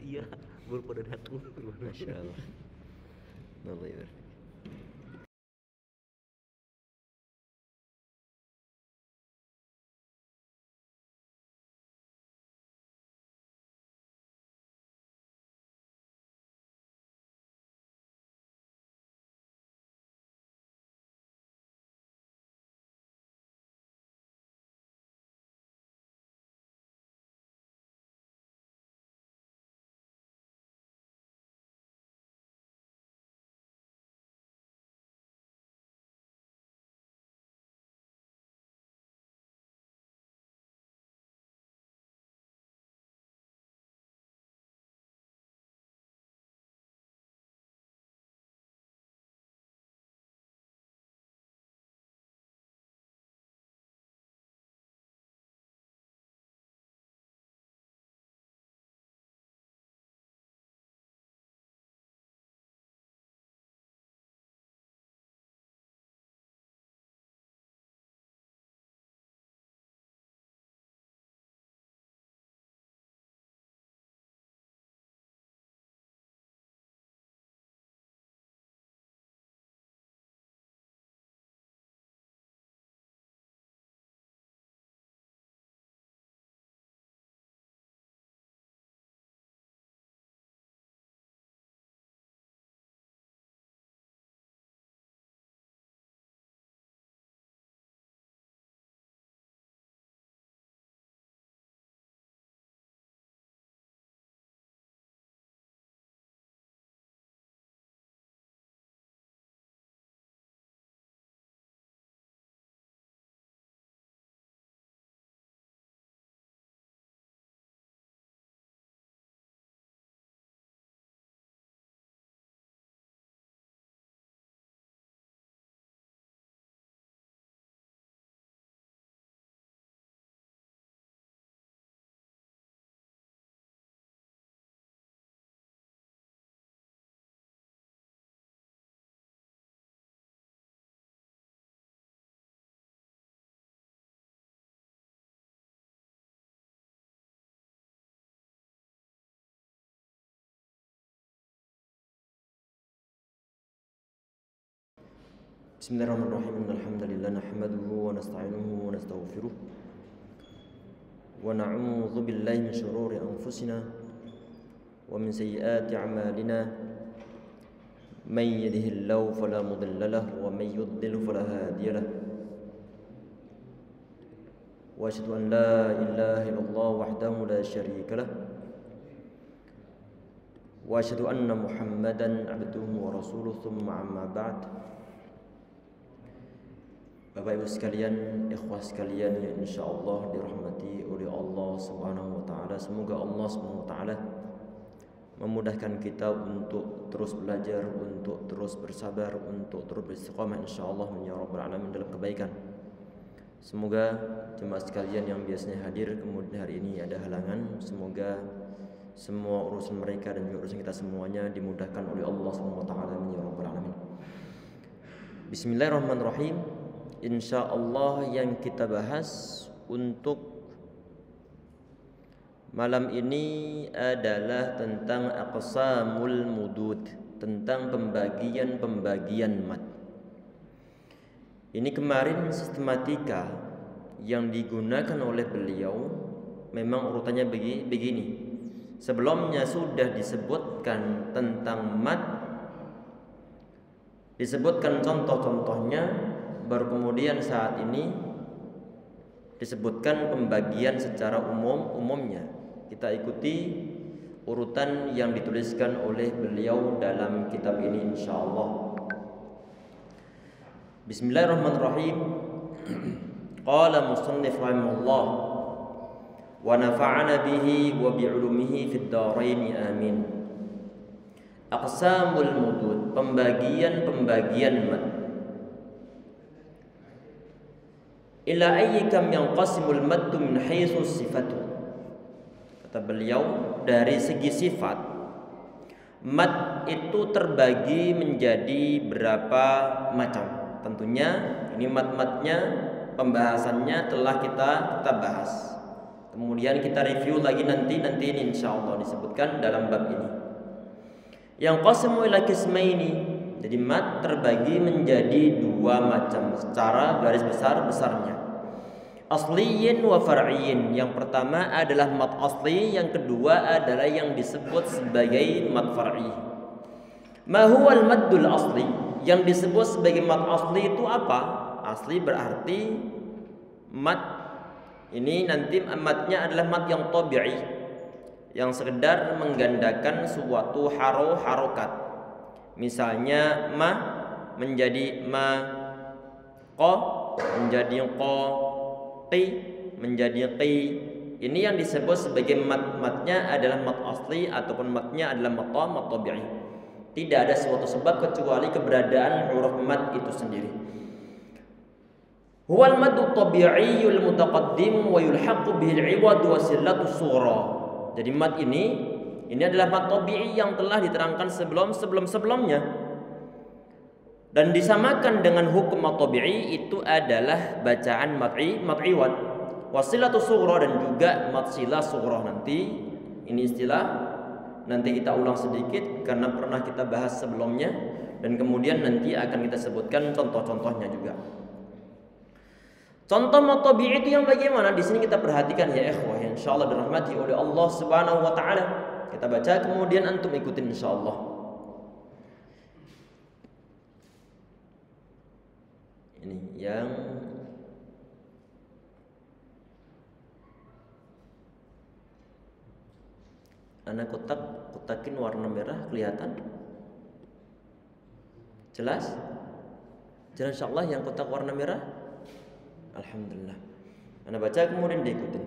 Iya, baru pada datang. Masya Allah. Allah ya. Bismillahirrahmanirrahim. Alhamdulillah nahmaduhu wa nasta'inuhu wa nastaghfiruh wa na'udzu billahi min shururi anfusina wa min sayyiati a'malina. May yahdihillahu fala mudilla lahu wa may yudlil fala hadiya lahu. Wa asyhadu an la ilaha illallah wahdahu la syarika lahu wa asyhadu anna Muhammadan 'abduhu wa rasuluh. Tsumma amma ba'd. Bapak Ibu sekalian, ikhwah sekalian yang insyaallah dirahmati oleh Allah Subhanahu wa taala. Semoga Allah Subhanahu wa taala memudahkan kita untuk terus belajar, untuk terus bersabar, untuk terus beristiqamah insyaallah ya rabbal alamin dalam kebaikan. Semoga jemaah sekalian yang biasanya hadir kemudian hari ini ada halangan, semoga semua urusan mereka dan juga urusan kita semuanya dimudahkan oleh Allah Subhanahu wa taala ya rabbal alamin. Bismillahirrahmanirrahim. Insyaallah yang kita bahas untuk malam ini adalah tentang aqsamul mudud, tentang pembagian-pembagian mad. Ini kemarin sistematika yang digunakan oleh beliau memang urutannya begini. Sebelumnya sudah disebutkan tentang mad, disebutkan contoh-contohnya, baru kemudian saat ini disebutkan pembagian secara umumnya. Kita ikuti urutan yang dituliskan oleh beliau dalam kitab ini insyaallah. Bismillahirrahmanirrahim. Qala musannif rahimahullah wa nafa'ana bihi wa bi'ulumihi fid dharain amin. Aqsamul mudud, pembagian mad. Ila ayyikam yanqasimul maddu min haitsu sifatu. Kata beliau, dari segi sifat mad itu terbagi menjadi berapa macam. Tentunya ini mad-madnya pembahasannya telah kita bahas. Kemudian kita review lagi nanti ini insyaallah disebutkan dalam bab ini. Yang qasmu ila qismaini. Jadi mat terbagi menjadi dua macam secara garis besarnya. Asliyin wa far'iyin. Yang pertama adalah mat asli, yang kedua adalah yang disebut sebagai mat far'i. Ma huwal maddul asli? Yang disebut sebagai mat asli itu apa? Asli berarti mat ini nanti matnya adalah mat yang tabi'i, yang sekedar menggandakan suatu harokat. Misalnya ma menjadi ma, qa menjadi qa, qi menjadi qi. Ini yang disebut sebagai matnya adalah mat asli ataupun matnya adalah mat tabi'i. Tidak ada suatu sebab kecuali keberadaan huruf mat itu sendiri. Huwal maddu tabi'iyyul mutaqaddim wa yulhaqu bihil 'iwad wa sillatu sughra. Jadi mat ini adalah mat tabi'i yang telah diterangkan sebelumnya dan disamakan dengan hukum mat tabi'i itu adalah bacaan mat 'iwad, wasilatu sughra dan juga mat silah sughra. Nanti ini istilah nanti kita ulang sedikit karena pernah kita bahas sebelumnya, dan kemudian nanti akan kita sebutkan contoh-contohnya juga. Contoh mat tabi'i itu yang bagaimana? Di sini kita perhatikan ya ikhwah, yang insyaallah dirahmati oleh Allah Subhanahu wa taala. Kita baca kemudian antum ikutin insyaallah. Ini yang anak kotakin warna merah kelihatan? Jelas? Jelas insyaallah yang kotak warna merah? Alhamdulillah. Anda baca kemudian diikutin.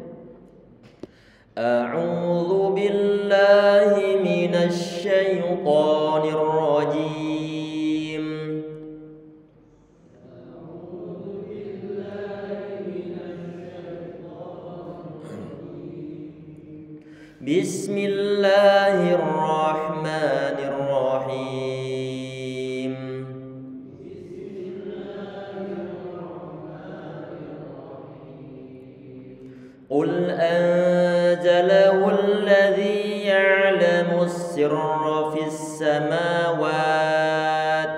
A'udzu billahi minasy syaithanir rajim. A'udzu billahi minasy syaithanir rajim. Bismillahirrahmanirrahim. Qul anzalahu alladhi ya'lamu as-sirra fis samawat.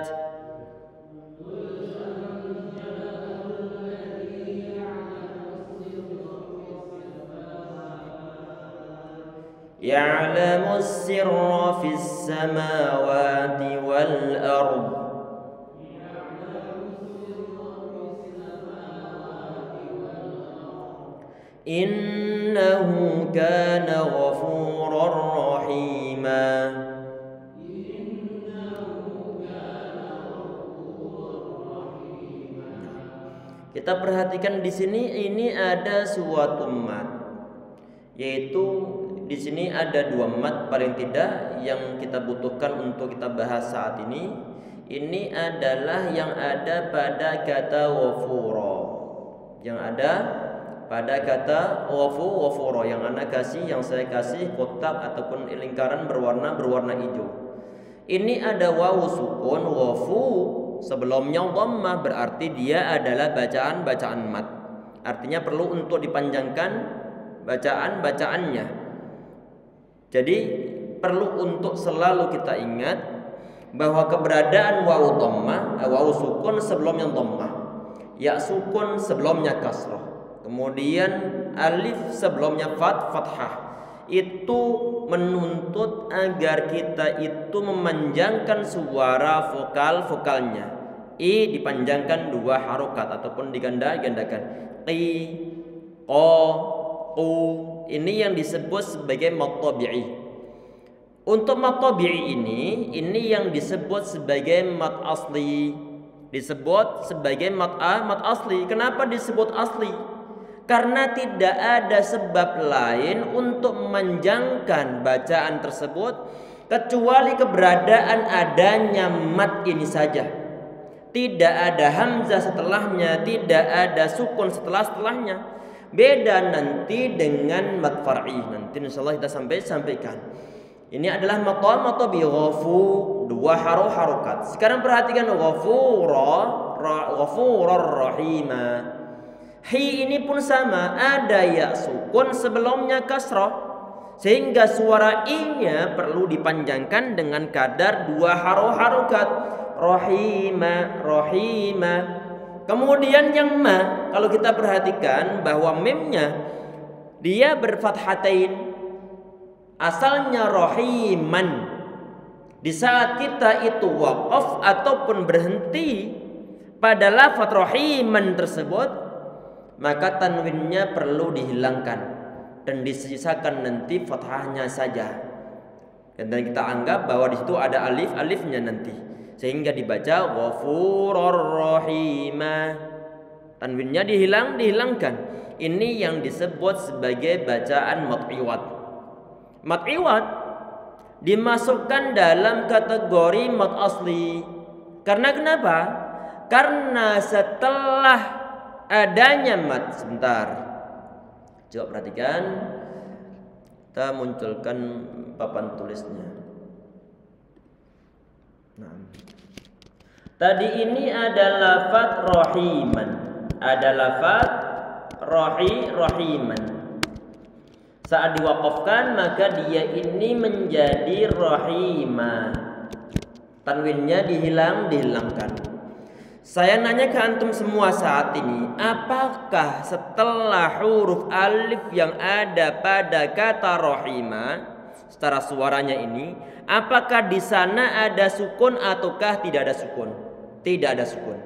Ya'lamu as-sirra fis samawati wal ard. Innahu kana ghafurar rahima. Kita perhatikan di sini ini ada suatu mat, yaitu di sini ada dua mat paling tidak yang kita butuhkan untuk kita bahas saat ini. Ini adalah yang ada pada kata ghafura, yang ada pada kata ghafura yang saya kasih kotak ataupun lingkaran berwarna hijau. Ini ada wawu sukun ghafu, sebelumnya dhammah, berarti dia adalah bacaan mat. Artinya perlu untuk dipanjangkan bacaannya. Jadi perlu untuk selalu kita ingat bahwa keberadaan wawu dhammah, wawu sukun sebelumnya dhammah, ya sukun sebelumnya kasrah, kemudian alif sebelumnya fathah, itu menuntut agar kita itu memanjangkan suara vokalnya. I dipanjangkan dua harokat ataupun digandakan. Qi, qa, qu. Ini yang disebut sebagai mat tabi'i. Untuk mat tabi'i ini yang disebut sebagai mat asli. Disebut sebagai mat asli. Kenapa disebut asli? Karena tidak ada sebab lain untuk memanjangkan bacaan tersebut kecuali keberadaan adanya mat ini saja. Tidak ada hamzah setelahnya, tidak ada sukun setelahnya. Beda nanti dengan mat far'i. Nanti insyaallah kita sampaikan. Ini adalah mat tabi'i ghafu, dua harokat. Sekarang perhatikan ghafurar rahimah. Hi ini pun sama, ada ya sukun sebelumnya kasrah, sehingga suara i-nya perlu dipanjangkan dengan kadar 2 harokat. Rohima, rohima. Kemudian yang ma, kalau kita perhatikan bahwa mimnya dia berfathatain, asalnya rohiman. Di saat kita itu waqaf ataupun berhenti pada lafaz rohiman tersebut, maka tanwinnya perlu dihilangkan dan disisakan nanti fathahnya saja. Dan kita anggap bahwa di situ ada alifnya nanti, sehingga dibaca ghafurur rahimah. Tanwinnya dihilangkan. Ini yang disebut sebagai bacaan mat'iwat. Mat'iwat dimasukkan dalam kategori mat asli. Karena kenapa? Karena setelah adanya mat, sebentar, coba perhatikan, kita munculkan papan tulisnya. Nah, tadi ini ada lafaz rahiman, ada lafaz rahiman. Saat diwaqafkan maka dia ini menjadi rahimah. Tanwinnya dihilangkan. Saya nanya ke antum semua saat ini, apakah setelah huruf alif yang ada pada kata rahimah, secara suaranya ini, apakah di sana ada sukun ataukah tidak ada sukun? Tidak ada sukun.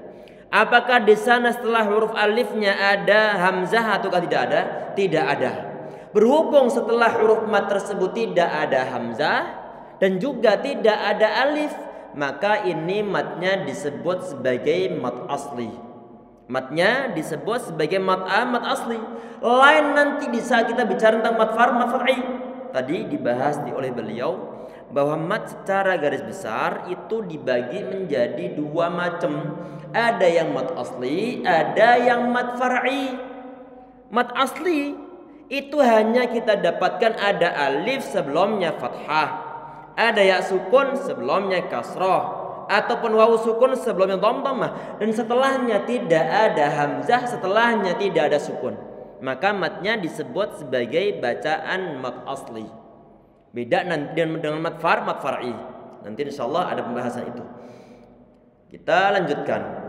Apakah di sana setelah huruf alifnya ada hamzah ataukah tidak ada? Tidak ada. Berhubung setelah huruf mat tersebut tidak ada hamzah dan juga tidak ada alif, maka ini matnya disebut sebagai mat asli. Matnya disebut sebagai mat asli. Lain nanti di saat kita bicara tentang mat far'i. Tadi dibahas oleh beliau bahwa mat secara garis besar itu dibagi menjadi 2 macam. Ada yang mat asli, ada yang mat far'i. Mat asli itu hanya kita dapatkan ada alif sebelumnya fathah, ada ya sukun sebelumnya kasrah, ataupun wawu sukun sebelumnya dhammah, dan setelahnya tidak ada hamzah, setelahnya tidak ada sukun. Maka matnya disebut sebagai bacaan mat asli. Beda nanti dengan mat far'i. Nanti insyaallah ada pembahasan itu. Kita lanjutkan.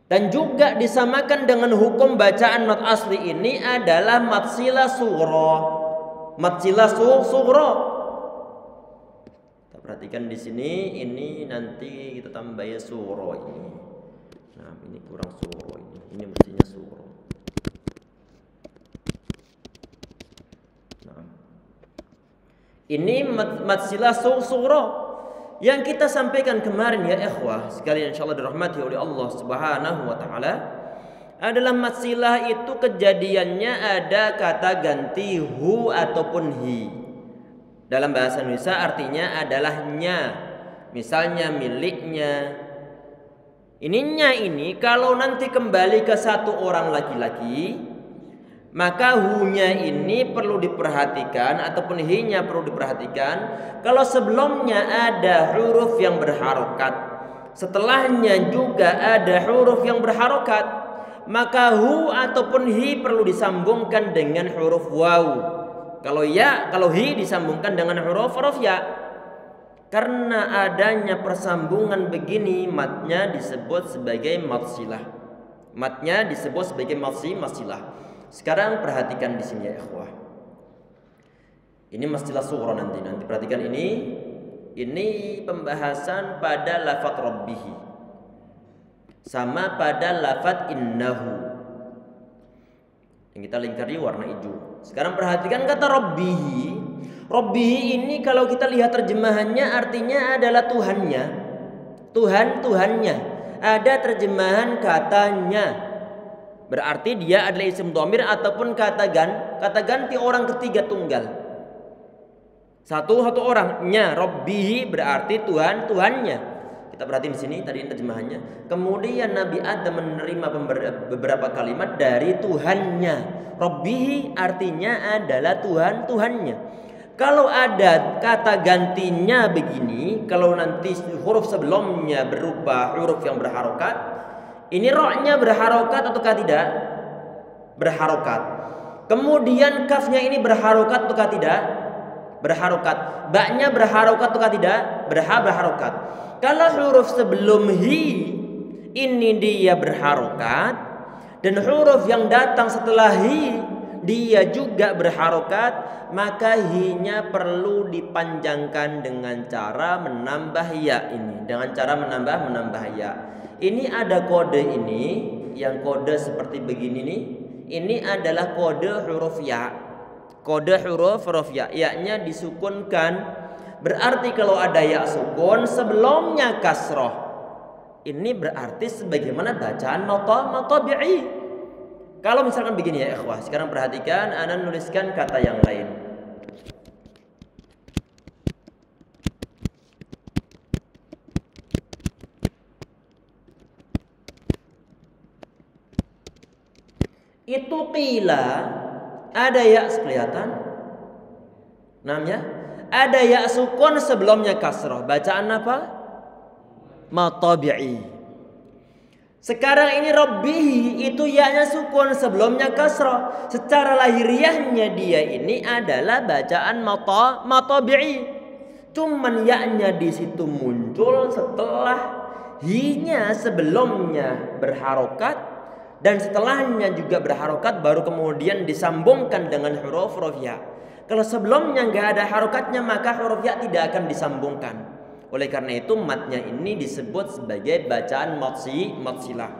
Dan juga disamakan dengan hukum bacaan mat asli ini adalah mat sila sughra. Mat sila sughra. Kita perhatikan di sini, ini nanti kita tambahin sughra ini. Nah, ini kurang sughra ini. Ini mestinya sughra. Nah. Ini mat sila sughra. Yang kita sampaikan kemarin ya ikhwah sekalian, insyaallah dirahmati oleh Allah Subhanahu wa taala, adalah matsilah itu kejadiannya ada kata ganti hu ataupun hi. Dalam bahasa Indonesia artinya adalah nya. Misalnya miliknya. Ininya ini kalau nanti kembali ke satu orang laki-laki, maka hu-nya ini perlu diperhatikan ataupun hi-nya perlu diperhatikan. Kalau sebelumnya ada huruf yang berharokat, setelahnya juga ada huruf yang berharokat, maka hu ataupun hi perlu disambungkan dengan huruf waw. Kalau hi disambungkan dengan huruf ya. Karena adanya persambungan begini, matnya disebut sebagai matsilah. Matnya disebut sebagai matsilah. Sekarang perhatikan di sini ya ikhwah. Ini mastilah sughra nanti perhatikan ini. Ini pembahasan pada lafaz rabbihi sama pada lafaz innahu. Yang kita lingkari warna hijau. Sekarang perhatikan kata rabbihi. Rabbihi ini kalau kita lihat terjemahannya artinya adalah Tuhannya. Tuhannya. Ada terjemahan katanya. Berarti dia adalah isim dhamir ataupun kata ganti orang ketiga tunggal. Satu orangnya. Rabbihi berarti Tuhannya. Kita perhatiin di sini tadi terjemahannya. Kemudian Nabi Adam menerima beberapa kalimat dari Tuhannya. Rabbihi artinya adalah Tuhannya. Kalau ada kata gantinya begini, kalau nanti huruf sebelumnya berupa huruf yang berharokat, Ini roknya berharokat ataukah tidak? Berharokat. Kemudian kafnya ini berharokat ataukah tidak? Berharokat. Baknya berharokat ataukah tidak? Berharokat. Kalau huruf sebelum hi ini dia berharokat, dan huruf yang datang setelah hi dia juga berharokat, maka hi-nya perlu dipanjangkan dengan cara menambah ya ini. Dengan cara menambah ya. Ini ada kode ini, yang kode seperti begini nih. Ini adalah kode huruf ya. Kode huruf ya. Ya-nya disukunkan. Berarti kalau ada ya sukun sebelumnya kasroh, ini berarti sebagaimana bacaan matabi'i. Kalau misalkan begini ya ikhwah, sekarang perhatikan, ana nuliskan kata yang lain. Itu qila, ada ya kelihatan? Namanya ada ya sukun sebelumnya kasroh. Bacaan apa? Matabi'i. Sekarang ini Rabbihi itu ya-nya sukun sebelumnya kasrah. Secara lahiriahnya dia ini adalah bacaan matabi'i. Cuman ya-nya di situ muncul setelah hi-nya sebelumnya berharokat dan setelahnya juga berharokat, baru kemudian disambungkan dengan huruf ya. Kalau sebelumnya nggak ada harokatnya, maka huruf ya tidak akan disambungkan. Oleh karena itu matnya ini disebut sebagai bacaan matsilah.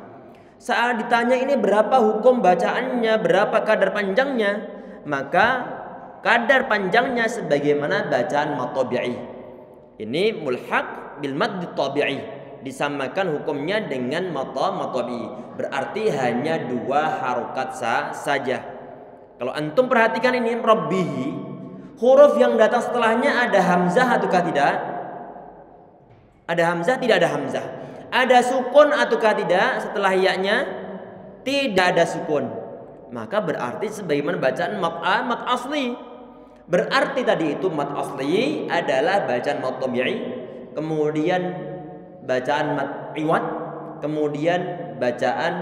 Saat ditanya ini berapa hukum bacaannya, berapa kadar panjangnya, maka kadar panjangnya sebagaimana bacaan matabi'i. Ini mulhaq bil madd tabi'i, disamakan hukumnya dengan matabi'i. Berarti hanya 2 harokat saja. Kalau antum perhatikan ini Rabbihi, huruf yang datang setelahnya ada hamzah ataukah tidak? Ada hamzah, tidak ada hamzah. Ada sukun ataukah tidak setelah ya-nya? Tidak ada sukun. Maka berarti sebagaimana bacaan mat asli. Berarti tadi itu mat asli adalah bacaan mat tabi'i, kemudian bacaan mat iwad, kemudian bacaan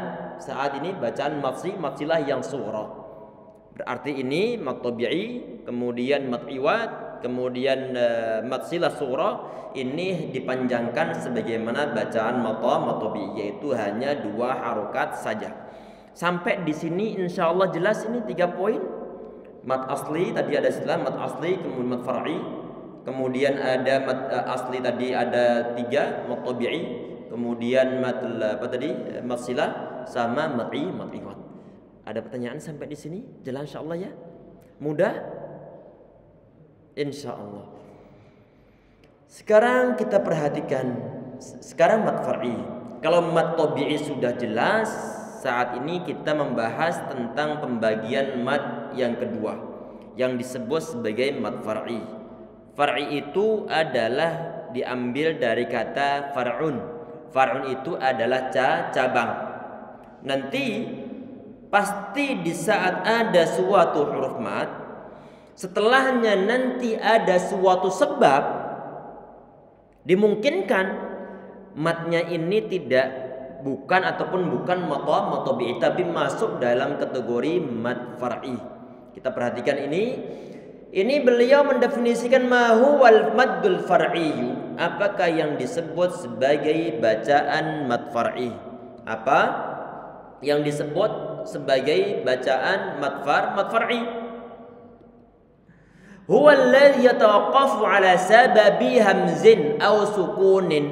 saat ini bacaan matsilah yang sughra. Berarti ini mat tabi'i, kemudian mat iwad, kemudian matsilah sughra. Ini dipanjangkan sebagaimana bacaan matabi'i, yaitu hanya 2 harokat saja. Sampai di sini insya Allah jelas. Ini 3 poin. Mat asli tadi ada istilah mat asli, kemudian mat far'i, kemudian ada mat asli tadi ada 3, mat tabi'i, kemudian mat apa tadi, mat silah, sama mat iwad. Ada pertanyaan sampai di sini? Jelas insya Allah ya? Mudah? Insya Allah. Sekarang kita perhatikan, sekarang mat far'i. Kalau mat tabi'i sudah jelas, saat ini kita membahas tentang pembagian mat yang kedua, yang disebut sebagai mat far'i. Far'i itu adalah diambil dari kata far'un. Far'un itu adalah cabang. Nanti pasti di saat ada suatu huruf mat, setelahnya nanti ada suatu sebab, dimungkinkan matnya ini bukan matabi'i, tapi masuk dalam kategori mat far'i. Kita perhatikan ini beliau mendefinisikan ma huwal maddul far'i. Apakah yang disebut sebagai bacaan mat far'i? Apa yang disebut sebagai bacaan mat far'i? Huwa alladhi yatawaqqafu ala sababi hamzin aw sukunin,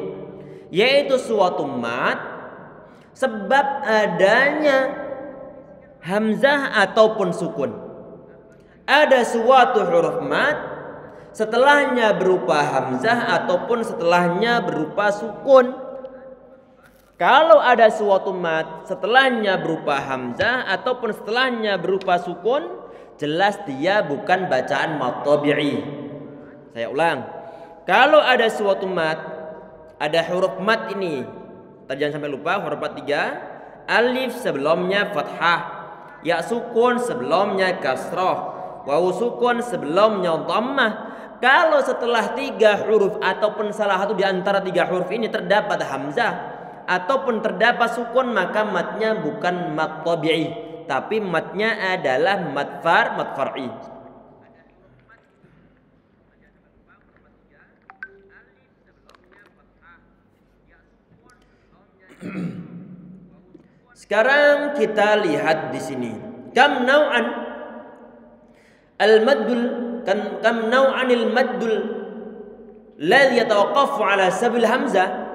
yaitu suatu mat sebab adanya hamzah ataupun sukun. Ada suatu huruf mat setelahnya berupa hamzah ataupun setelahnya berupa sukun. Kalau ada suatu mat setelahnya berupa hamzah ataupun setelahnya berupa sukun, jelas dia bukan bacaan mat tabi'i. Saya ulang. Kalau ada suatu mat, ada huruf mat ini, jangan sampai lupa huruf mat 3, alif sebelumnya fathah, ya sukun sebelumnya kasrah, wawu sukun sebelumnya dhammah. Kalau setelah 3 huruf ataupun salah satu di antara 3 huruf ini terdapat hamzah ataupun terdapat sukun, maka matnya bukan mat tabi'i, tapi matnya adalah mat far'i. Sekarang kita lihat di sini. Kam naw'an al-maddul kam naw'anil maddul alladhi yatawaqqafu ala sabil hamzah.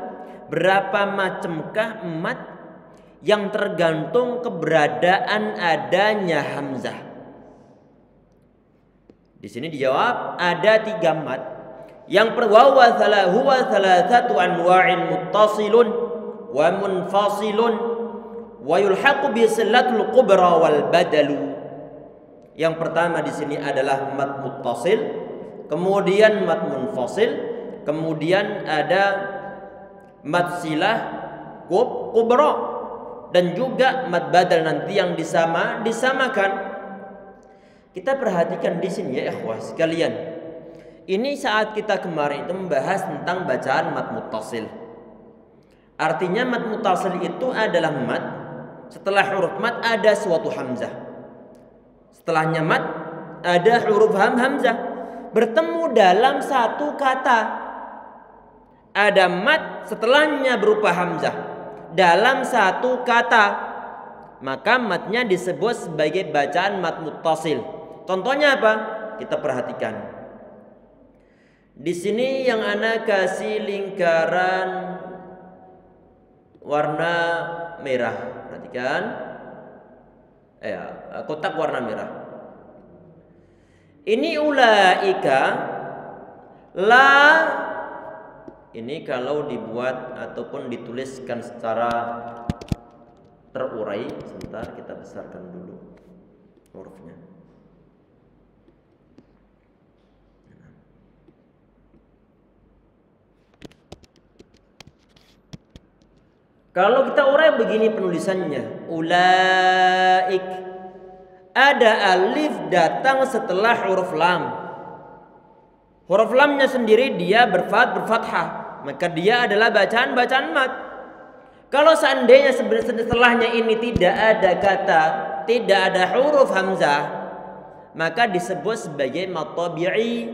Berapa macamkah mat yang tergantung keberadaan adanya hamzah? Di sini dijawab ada 3 mat. Yang pertama huwa thalathatu anwa'in muttasilun wa munfasilun wa yulhaqu bi sillatul kubra wal badalu. Yang pertama di sini adalah mat muttasil, kemudian mat munfasil, kemudian ada mat silah kubra, dan juga mat badal nanti yang disamakan. Kita perhatikan di sini ya ikhwah sekalian. Ini saat kita kemarin itu membahas tentang bacaan mat muttasil. Artinya mat muttasil itu adalah mat setelah huruf mat ada suatu hamzah. Setelahnya mat ada huruf hamzah bertemu dalam satu kata. Ada mat setelahnya berupa hamzah dalam satu kata, maka matnya disebut sebagai bacaan mat muttasil. Contohnya apa? Kita perhatikan. Di sini yang ana kasih lingkaran warna merah. Perhatikan. Kotak warna merah. Ini ulaika la. Ini kalau dibuat ataupun dituliskan secara terurai, sebentar kita besarkan dulu hurufnya. Kalau kita urai begini penulisannya, ulaik, ada alif datang setelah huruf lam. Huruf lamnya sendiri dia berfathah, maka dia adalah bacaan mat. Kalau seandainya setelahnya ini tidak ada kata, tidak ada huruf hamzah, maka disebut sebagai mat tabi'i.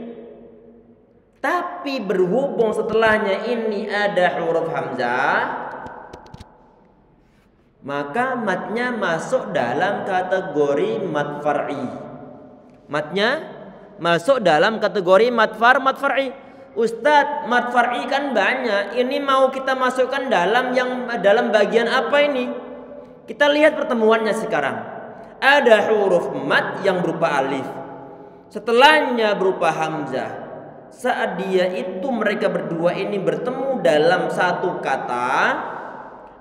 Tapi berhubung setelahnya ini ada huruf hamzah, maka matnya masuk dalam kategori mat far'i. Matnya masuk dalam kategori mat far'i. Ustadz, mat far'i kan banyak. Ini mau kita masukkan dalam bagian apa ini? Kita lihat pertemuannya sekarang. Ada huruf mat yang berupa alif, setelahnya berupa hamzah. Saat mereka berdua ini bertemu dalam satu kata,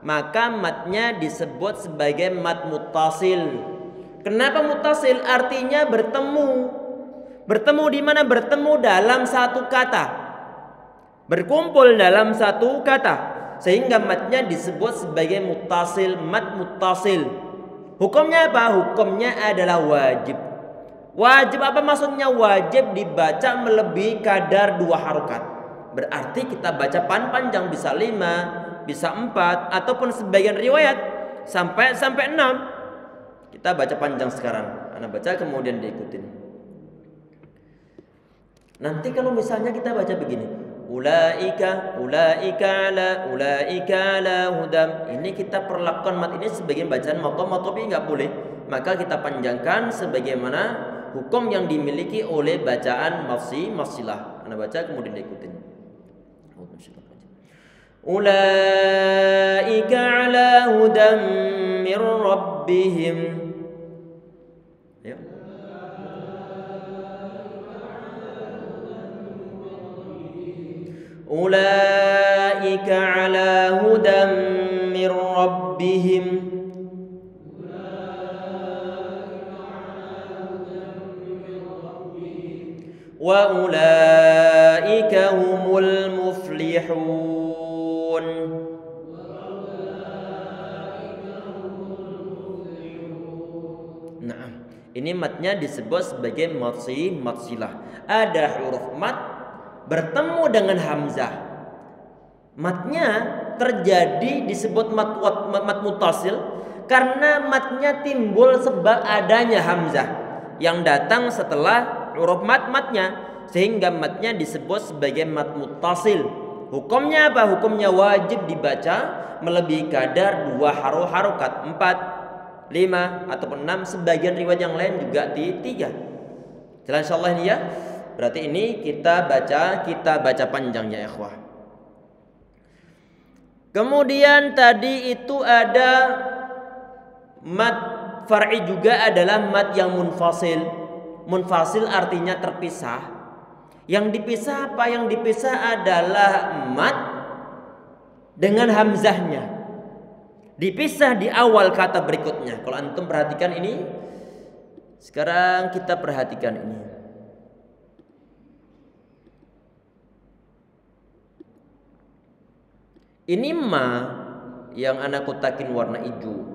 maka matnya disebut sebagai mat muttasil. Kenapa muttasil? Artinya bertemu. Bertemu di mana? Bertemu dalam satu kata, berkumpul dalam satu kata, sehingga matnya disebut sebagai muttasil, mat muttasil. Hukumnya apa? Hukumnya adalah wajib. Wajib apa maksudnya? Wajib dibaca melebihi kadar 2 harokat. Berarti kita baca panjang, bisa 5, bisa 4, ataupun sebagian riwayat sampai 6. Kita baca panjang sekarang. Anak baca kemudian diikutin. Nanti kalau misalnya kita baca begini, ulaika ala hudam. Ini kita perlakukan mat ini sebagai bacaan matobi, enggak boleh. Maka kita panjangkan sebagaimana hukum yang dimiliki oleh bacaan masilah. Anak baca kemudian diikutin. Ulaika ala hudam mir rabbihim. Ya. Ulaika ala hudam mir rabbihim. Wa ulaika humul muflihun. Nah, ini matnya disebut sebagai matsilah. Ada huruf mat bertemu dengan hamzah. Matnya terjadi disebut mat muttasil karena matnya timbul sebab adanya hamzah yang datang setelah huruf matnya, sehingga matnya disebut sebagai mat muttasil. Hukumnya apa? Hukumnya wajib dibaca melebihi kadar 2 harokat, 4, 5 ataupun 6. Sebagian riwayat yang lain juga di 3. Jelas insyaallah ini ya. Berarti ini kita baca panjang ya ikhwah. Kemudian tadi itu ada mat far'i juga adalah mat yang munfasil. Munfasil artinya terpisah. Yang dipisah apa? Yang dipisah adalah mat dengan hamzahnya. Dipisah di awal kata berikutnya. Kalau antum perhatikan ini, sekarang kita perhatikan ini. Ini ma yang anak kotakin warna hijau.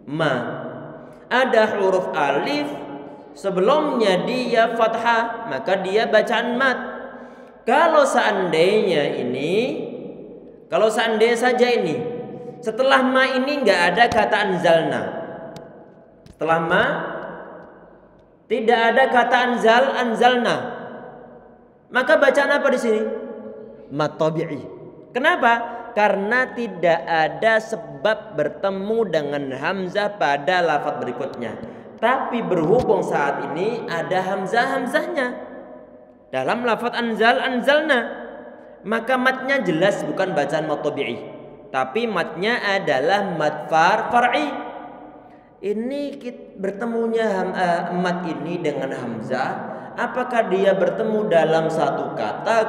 Ma. Ada huruf alif sebelumnya dia fathah, maka dia bacaan mat. Kalau seandainya saja ini setelah ma ini nggak ada kata anzalna. Setelah ma tidak ada kata anzalna. Maka bacaan apa di sini? Mat tabi'i. Kenapa? Karena tidak ada sebab bertemu dengan hamzah pada lafaz berikutnya. Tapi berhubung saat ini ada hamzahnya dalam lafaz anzalna, maka matnya jelas bukan bacaan mat tabi'i, tapi matnya adalah mat far'i. Ini bertemunya mat ini dengan hamzah, apakah dia bertemu dalam satu kata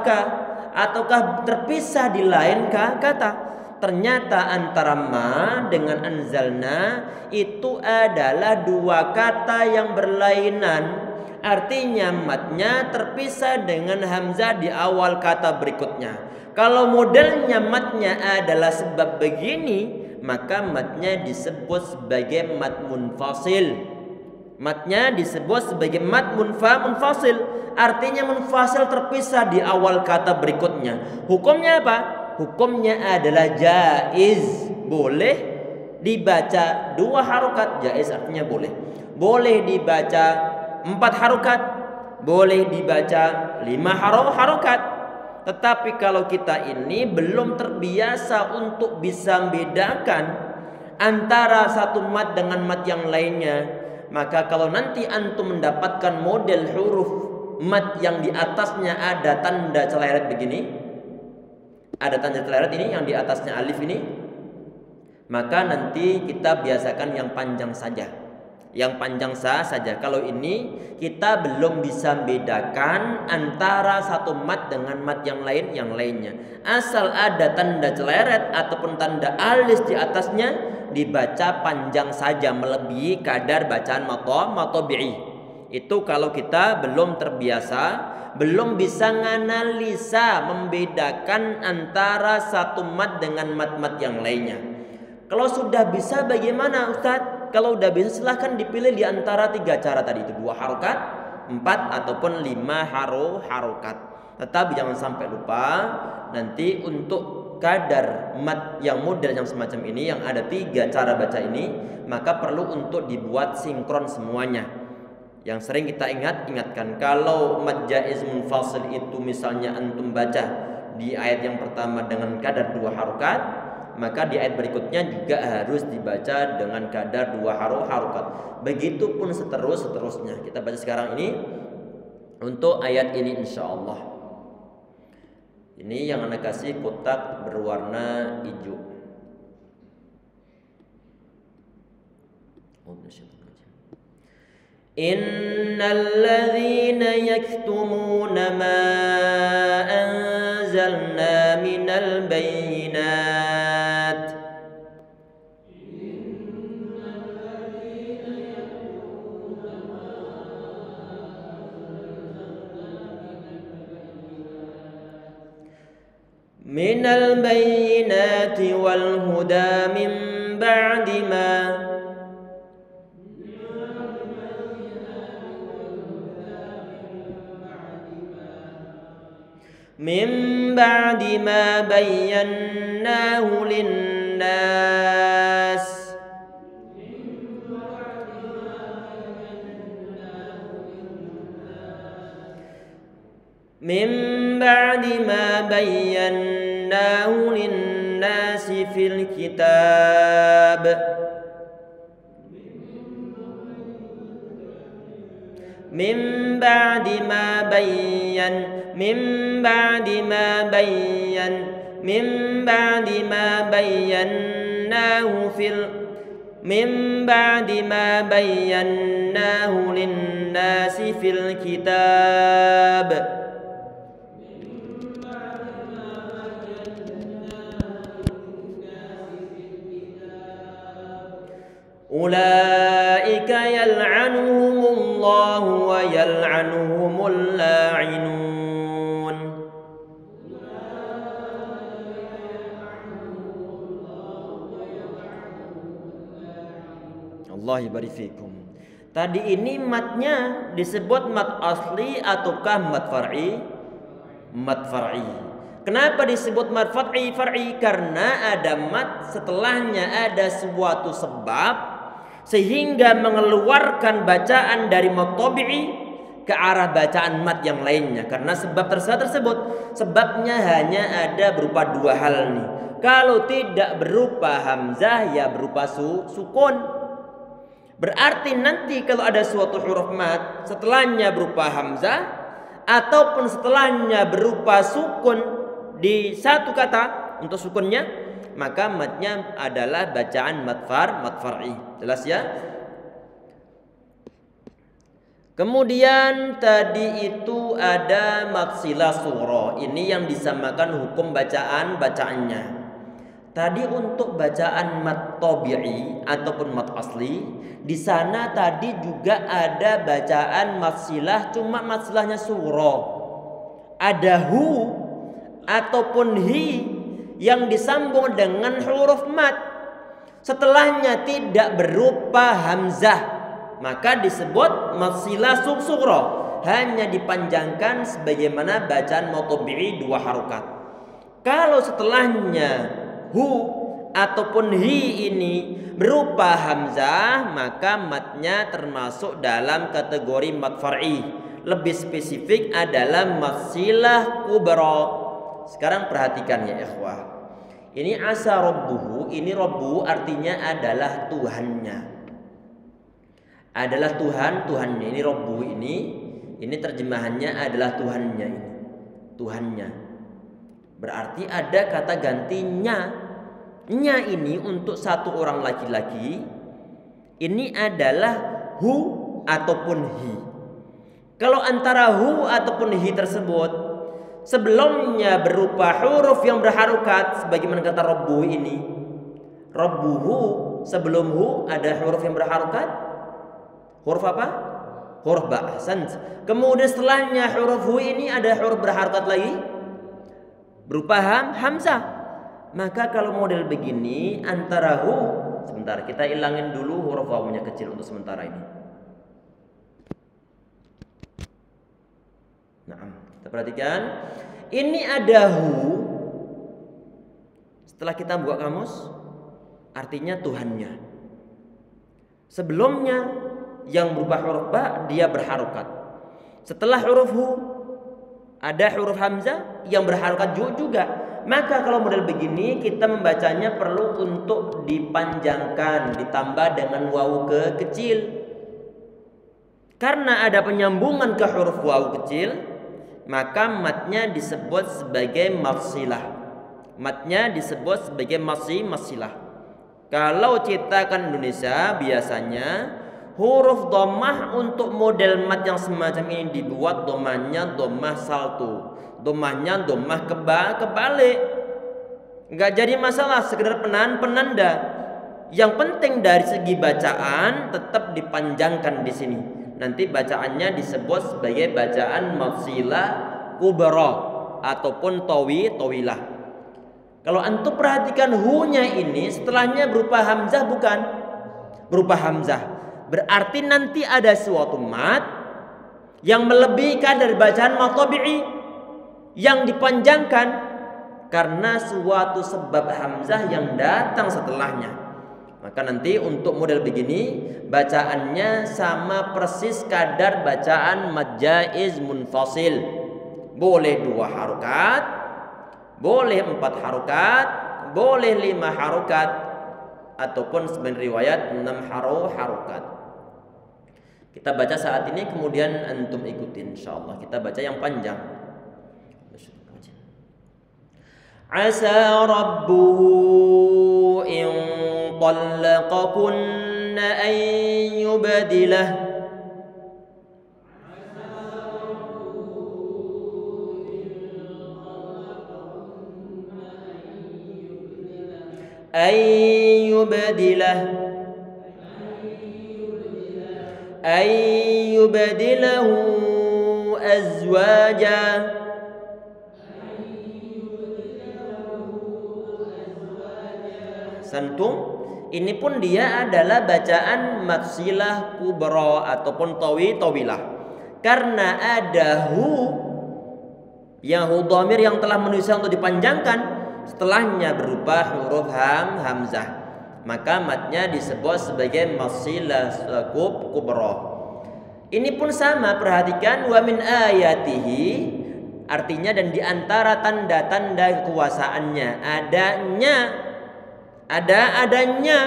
ataukah terpisah di lain kata? Ternyata antara ma dengan anzalna itu adalah 2 kata yang berlainan. Artinya matnya terpisah dengan hamzah di awal kata berikutnya. Kalau modelnya matnya adalah sebab begini, maka matnya disebut sebagai mat munfasil. Matnya disebut sebagai mat munfasil. Artinya munfasil terpisah di awal kata berikutnya. Hukumnya apa? Hukumnya adalah jaiz, boleh dibaca 2 harokat. Jaiz artinya boleh. Boleh dibaca 4 harokat, boleh dibaca 5 harokat. Tetapi kalau kita ini belum terbiasa untuk bisa membedakan antara satu mat dengan mat yang lainnya, maka kalau nanti antum mendapatkan model huruf mat yang di atasnya ada tanda celeret begini, ada tanda celeret ini yang di atasnya alif ini, maka nanti kita biasakan yang panjang saja. Yang panjang saja. Kalau ini kita belum bisa bedakan antara satu mat dengan mat yang lainnya. Asal ada tanda celeret ataupun tanda alis di atasnya, dibaca panjang saja melebihi kadar bacaan mat tabi'i. Itu kalau kita belum terbiasa, belum bisa menganalisa membedakan antara satu mat dengan mat-mat yang lainnya. Kalau sudah bisa bagaimana Ustadz? Kalau udah bisa silahkan dipilih di antara 3 cara tadi itu, 2 harokat, 4 ataupun 5 harokat. Tetapi jangan sampai lupa nanti untuk kadar mat yang model yang semacam ini yang ada 3 cara baca ini, maka perlu untuk dibuat sinkron semuanya. Yang sering kita ingatkan, kalau mad jaiz munfasil itu misalnya antum baca di ayat yang pertama dengan kadar 2 harokat, maka di ayat berikutnya juga harus dibaca dengan kadar 2 harokat. Begitupun seterusnya. Kita baca sekarang ini untuk ayat ini insyaallah. Ini yang anak kasih kotak berwarna hijau. Innal ladzina yaktumuna ma anzalna minal bayyinat minal bayyinati wal huda min ba'di ma min ba'di ma bayyanahu linnas. Min ba'di ma bayyanahu linnasi fil kitab. Min ba'di ma bayyanahu linnasi fil kitab. Ulaika yal'anuhumullahu wa yal'anuhumul la'inun. Allah barik fikum. Tadi ini matnya disebut mat asli ataukah mat far'i? Mat far'i. Kenapa disebut mat far'i? Karena ada mat, setelahnya ada suatu sebab sehingga mengeluarkan bacaan dari mat tabi'i ke arah bacaan mat yang lainnya. Karena sebab tersebut sebabnya hanya ada berupa dua hal nih. Kalau tidak berupa hamzah ya berupa sukun. Berarti nanti kalau ada suatu huruf mat setelahnya berupa hamzah ataupun setelahnya berupa sukun di satu kata untuk sukunnya, maka matnya adalah bacaan mat far'i. Jelas ya? Kemudian tadi itu ada mat silah sughra. Ini yang disamakan hukum bacaannya. Tadi untuk bacaan mat tabi'i ataupun mat asli, di sana tadi juga ada bacaan mat silah, cuma mat silahnya sughra. Ada hu ataupun hi yang disambung dengan huruf mat, setelahnya tidak berupa hamzah, maka disebut mat silah sughra, hanya dipanjangkan sebagaimana bacaan mat tabi'i dua harokat. Kalau setelahnya hu ataupun hi ini berupa hamzah, maka matnya termasuk dalam kategori mat far'i. Lebih spesifik adalah mat silah kubra. Sekarang perhatikan ya ikhwah. Ini asa rabbuhu, ini rabbu artinya adalah Tuhannya. Adalah Tuhannya. Ini rabbu ini terjemahannya adalah Tuhannya ini. Tuhannya. Berarti ada kata gantinya. Nya ini untuk satu orang laki-laki ini adalah hu ataupun hi. Kalau antara hu ataupun hi tersebut sebelumnya berupa huruf yang berharokat sebagaimana kata rabbuhu ini. Rabbuhu sebelum hu ada huruf yang berharokat. Huruf apa? Huruf ba. Kemudian setelahnya huruf hu ini ada huruf berharokat lagi berupa hamzah. Maka kalau model begini antara hu, sebentar kita ilangin dulu huruf wawunya kecil untuk sementara ini. Nah, kita perhatikan. Ini ada hu. Setelah kita buka kamus, artinya Tuhannya. Sebelumnya yang berupa huruf ba dia berharokat. Setelah huruf hu ada huruf hamzah yang berharokat juga. Maka kalau model begini kita membacanya perlu untuk dipanjangkan ditambah dengan wawu kecil. Karena ada penyambungan ke huruf wawu kecil, maka matnya disebut sebagai mafsilah. Matnya disebut sebagai masilah. Kalau cetakan Indonesia biasanya huruf dhammah untuk model mat yang semacam ini dibuat dhammahnya dhammah saltu. Dhammahnya dhammah kebalik. Enggak jadi masalah, sekedar penanda. Yang penting dari segi bacaan tetap dipanjangkan di sini. Nanti bacaannya disebut sebagai bacaan mafsilah kubra ataupun tawilah. Kalau antum perhatikan hu-nya ini setelahnya berupa hamzah bukan? Berupa hamzah. Berarti nanti ada suatu mat yang melebihkan dari bacaan mat tabi'i. yang dipanjangkan karena suatu sebab hamzah yang datang setelahnya. Maka nanti untuk model begini bacaannya sama persis kadar bacaan mad jaiz munfasil. Boleh 2 harokat, boleh 4 harokat, boleh 5 harokat, ataupun sebagian riwayat 6 harokat. Kita baca saat ini kemudian antum ikutin insyaallah. Kita baca yang panjang. Asa rabbuhu in talaqakunna an yubdilah yubdilahu azwaja. Santum, ini pun dia adalah bacaan matsilah kubra ataupun tawilah. Karena ada hu yang hu dhamir yang telah menuliskan untuk dipanjangkan, setelahnya berupa huruf hamzah, maka matnya disebut sebagai matsilah kubra. Ini pun sama, perhatikan wa min ayatihi, artinya dan diantara tanda-tanda kekuasaannya adanya.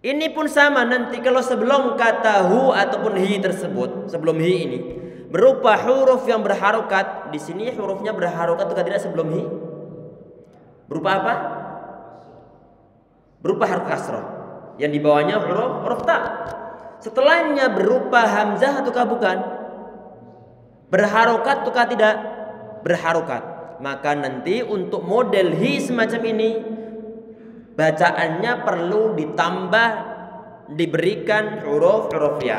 Ini pun sama nanti kalau sebelum kata hu ataupun hi tersebut, sebelum hi ini berupa huruf yang berharokat. Di sini hurufnya berharokat atau tidak sebelum hi? Berupa apa? Berupa harf kasrah. Yang di bawahnya huruf ta. Setelahnya berupa hamzah ataukah bukan? Berharokat ataukah tidak? Berharokat. Maka nanti untuk model hi semacam ini bacaannya perlu ditambah, diberikan huruf ya.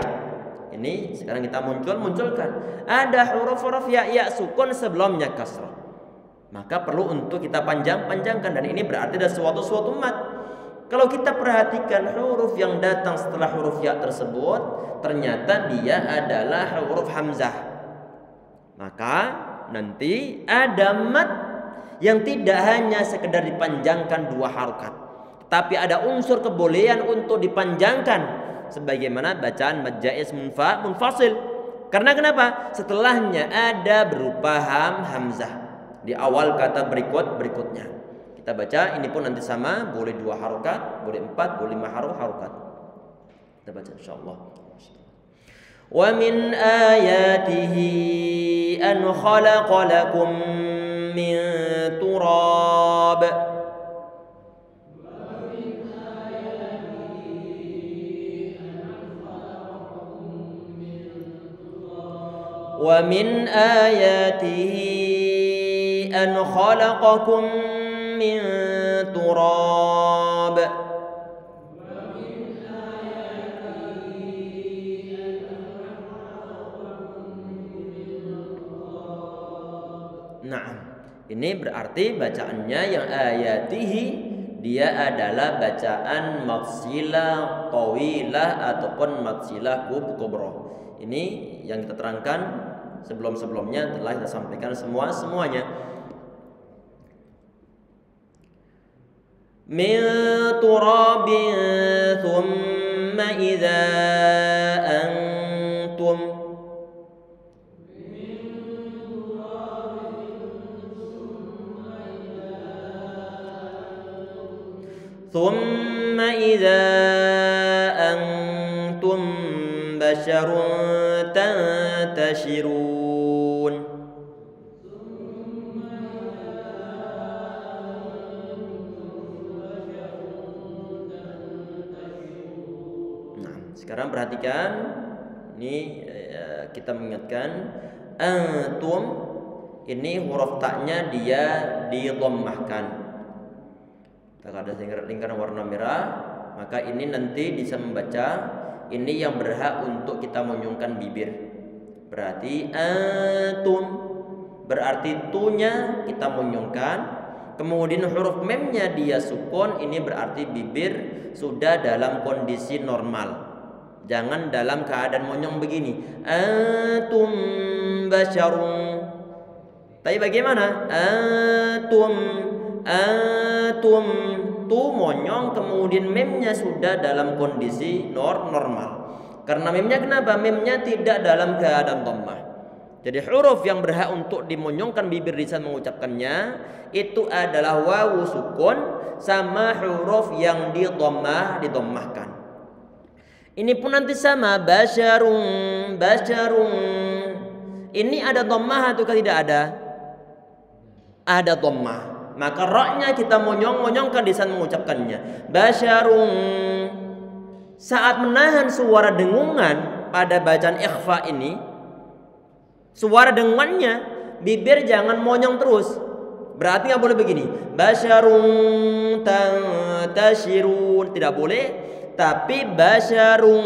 Ini sekarang kita munculkan ada huruf ya sukun sebelumnya kasrah. Maka perlu untuk kita panjangkan, dan ini berarti ada suatu mat. Kalau kita perhatikan huruf yang datang setelah huruf ya tersebut, ternyata dia adalah huruf hamzah. Maka nanti ada mat yang tidak hanya sekedar dipanjangkan 2 harokat, tapi ada unsur kebolehan untuk dipanjangkan sebagaimana bacaan mad jaiz munfasil. Karena kenapa? Setelahnya ada berupa hamzah di awal kata berikutnya. Kita baca ini pun nanti sama, boleh 2 harokat, boleh 4, boleh 5 harokat. Kita baca insyaallah. Wa min ayatihi an khalaqa lakum min turab. Wa min ayatihi an khalaqakum min turab. Nah, ini berarti bacaannya yang ayatihi dia adalah bacaan matsilah tawilah ataupun matsilah kubra. Ini yang kita terangkan sebelumnya telah kita sampaikan semuanya. Min turabin thumma idza antum ثم إذا أنتم بشر تنتشرون. Nah, sekarang perhatikan ini kita mengingatkan antum ini huruf taknya dia didommahkan. Kalau ada lingkaran warna merah, maka ini nanti bisa membaca ini yang berhak untuk kita menyungkan bibir. Berarti antum, berarti tunya kita menyungkan. Kemudian huruf memnya dia sukun, ini berarti bibir sudah dalam kondisi normal. Jangan dalam keadaan monyong begini. Antum basyarun. Tapi bagaimana? Antum, antum, tu monyong, kemudian memnya sudah dalam kondisi normal. Karena memnya kenapa? Memnya tidak dalam keadaan dhammah. Jadi huruf yang berhak untuk dimonyongkan bibir di saat mengucapkannya itu adalah wawu sukun sama huruf yang didommahkan. Ini pun nanti sama, basyarun, basyarun. Ini ada dhammah atau tidak ada? Ada dhammah. Maka ra-nya kita monyongkan di saat mengucapkannya. Basyarun. Saat menahan suara dengungan pada bacaan ikhfa ini, suara dengungannya, bibir jangan monyong terus. Berarti nggak boleh begini. Basyarun tashirun, tidak boleh. Tapi basyarun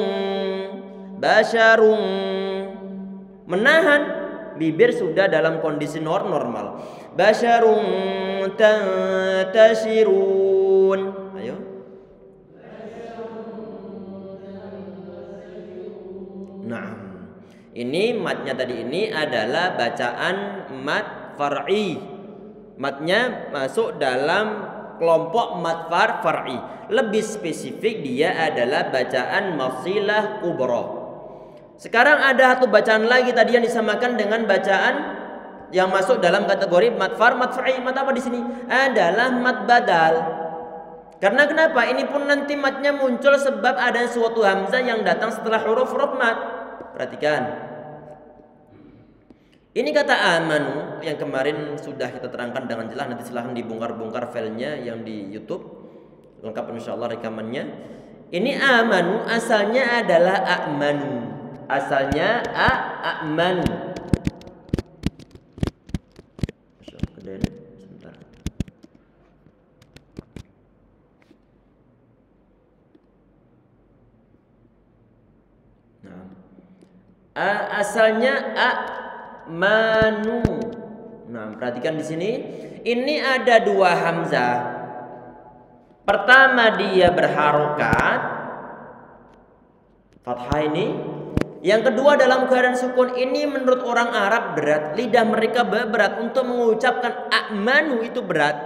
menahan, bibir sudah dalam kondisi normal. Basyarun tashirun. Ayo. Nah, ini matnya tadi ini adalah bacaan mat far'i. Matnya masuk dalam kelompok mat far'i. Lebih spesifik dia adalah bacaan mafsilah kubra. Sekarang ada satu bacaan lagi tadi yang disamakan dengan bacaan yang masuk dalam kategori mat far'i. Mat apa di sini? Adalah mat badal. Karena kenapa? Ini pun nanti matnya muncul sebab ada suatu hamzah yang datang setelah huruf mat. Perhatikan. Ini kata amanu yang kemarin sudah kita terangkan dengan jelas. Nanti silahkan dibongkar-bongkar filenya yang di YouTube. Lengkap insyaallah rekamannya. Ini amanu asalnya adalah a'manu. Asalnya a'manu. Sebentar. Nah. Asalnya a'manu. Nah, perhatikan di sini. Ini ada dua hamzah. Pertama dia berharokat fathah ini. Yang kedua dalam keadaan sukun. Ini menurut orang Arab berat. Lidah mereka berat untuk mengucapkan a'manu itu berat.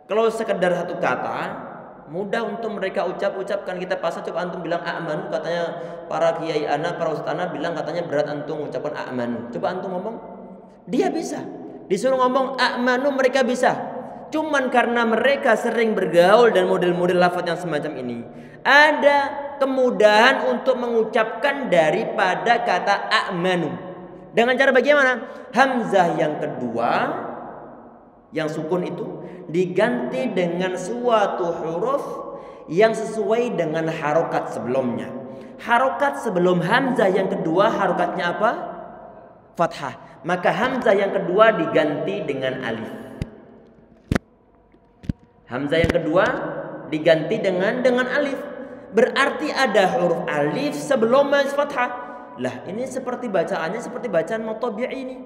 Kalau sekedar satu kata mudah untuk mereka ucapkan. Kita pasal coba antum bilang a'manu, katanya para kiai ana, para ustaz ana bilang katanya berat antum mengucapkan a'manu. Coba antum ngomong, dia bisa. Disuruh ngomong a'manu mereka bisa. Cuman karena mereka sering bergaul dan model-model lafaz yang semacam ini, ada kemudahan untuk mengucapkan daripada kata a'manu. Dengan cara bagaimana? Hamzah yang kedua yang sukun itu diganti dengan suatu huruf yang sesuai dengan harokat sebelumnya. Harokat sebelum hamzah yang kedua harokatnya apa? Fathah. Maka hamzah yang kedua diganti dengan alif. Hamzah yang kedua diganti dengan alif. Berarti ada huruf alif sebelum fathah. Lah ini seperti bacaannya seperti bacaan matabi'i ini.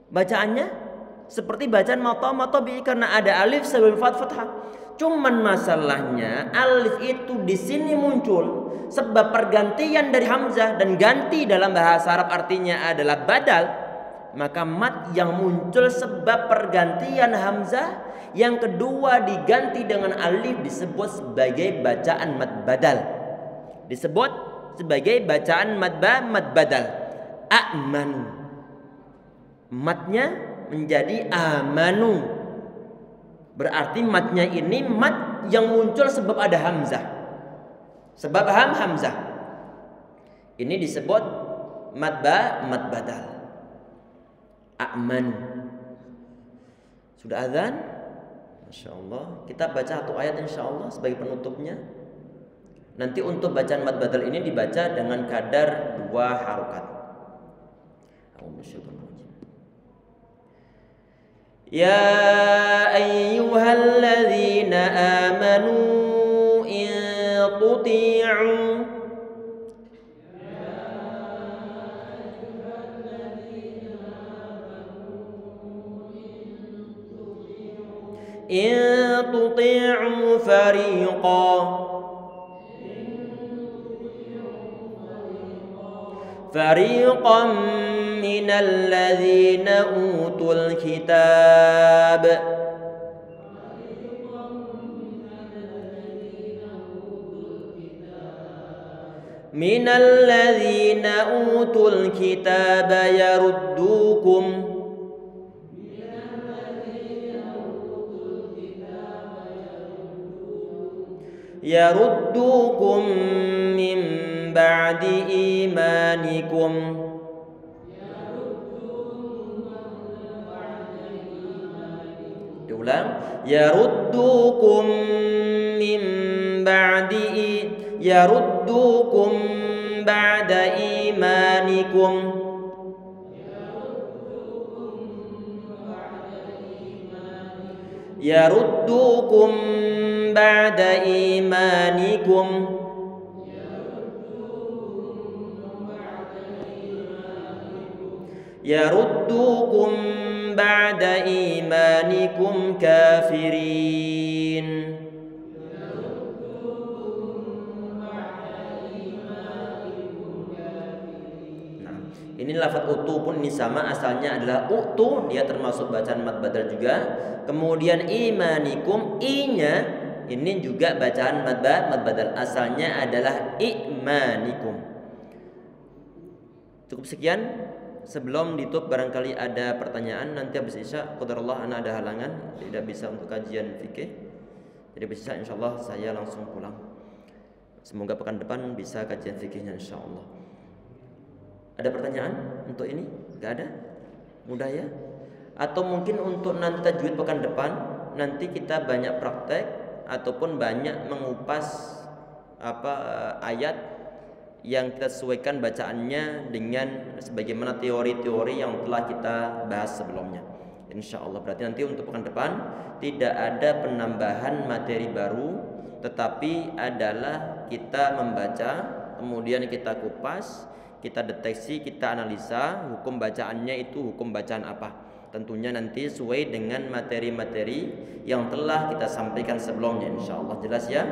Bacaannya seperti bacaan matabi'i karena ada alif sebelum fathah. Cuman masalahnya alif itu di sini muncul sebab pergantian dari hamzah, dan ganti dalam bahasa Arab artinya adalah badal. Maka mat yang muncul sebab pergantian hamzah yang kedua diganti dengan alif disebut sebagai bacaan mad badal. Disebut sebagai bacaan mad badal. A'manu. Matnya menjadi amanu. Berarti matnya ini mat yang muncul sebab ada hamzah. Sebab hamzah. Ini disebut mad badal. A'manu. Sudah azan? Masya Allah. Kita baca satu ayat insya Allah sebagai penutupnya. Nanti untuk bacaan mad badal ini dibaca dengan kadar 2 harokat. Ya ayyuhalladzina amanu in tuti'u fariqam minal ladzina utul kitab minal ladzina utul kitab yaruddukum min ba'di imanikum diulang yaruddukum min yaruddukum ba'da imanikum yaruddukum ba'da imanikum yaruddukum ba'da imanikum kafirin. Ini lafaz utu pun ini sama, asalnya adalah utu, dia termasuk bacaan mad badal juga. Kemudian imanikum, i-nya ini juga bacaan mad badal, asalnya adalah imanikum. Cukup sekian. Sebelum ditutup barangkali ada pertanyaan. Nanti habis isya qadarullah ana ada halangan, tidak bisa untuk kajian fikih. Jadi habis isya insyaallah saya langsung pulang. Semoga pekan depan bisa kajian fikihnya insyaallah. Ada pertanyaan untuk ini? Gak ada? Mudah ya? Atau mungkin untuk nanti tajwid pekan depan, nanti kita banyak praktek ataupun banyak mengupas ayat yang kita sesuaikan bacaannya dengan sebagaimana teori-teori yang telah kita bahas sebelumnya. Insyaallah berarti nanti untuk pekan depan tidak ada penambahan materi baru, tetapi adalah kita membaca, kemudian kita kupas, kita deteksi, kita analisa hukum bacaannya itu hukum bacaan apa. Tentunya nanti sesuai dengan materi-materi yang telah kita sampaikan sebelumnya insyaallah. Jelas ya?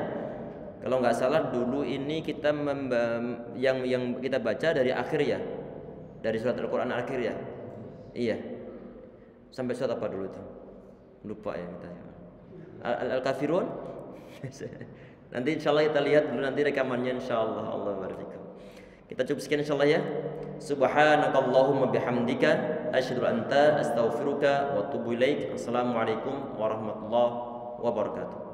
Kalau nggak salah dulu ini kita yang kita baca dari akhir ya. Dari surat Al-Qur'an akhir ya. Iya. Sampai surat apa dulu itu? Lupa ya kita. Al-Kafirun. Nanti insyaallah kita lihat dulu nanti rekamannya insyaallah. Allah barik. Kita cukup sekian insyaallah ya. Subhanakallahumma bihamdika asyhadu an la ilaha illa anta astaghfiruka wa atubu ilaik. Assalamualaikum warahmatullahi wabarakatuh.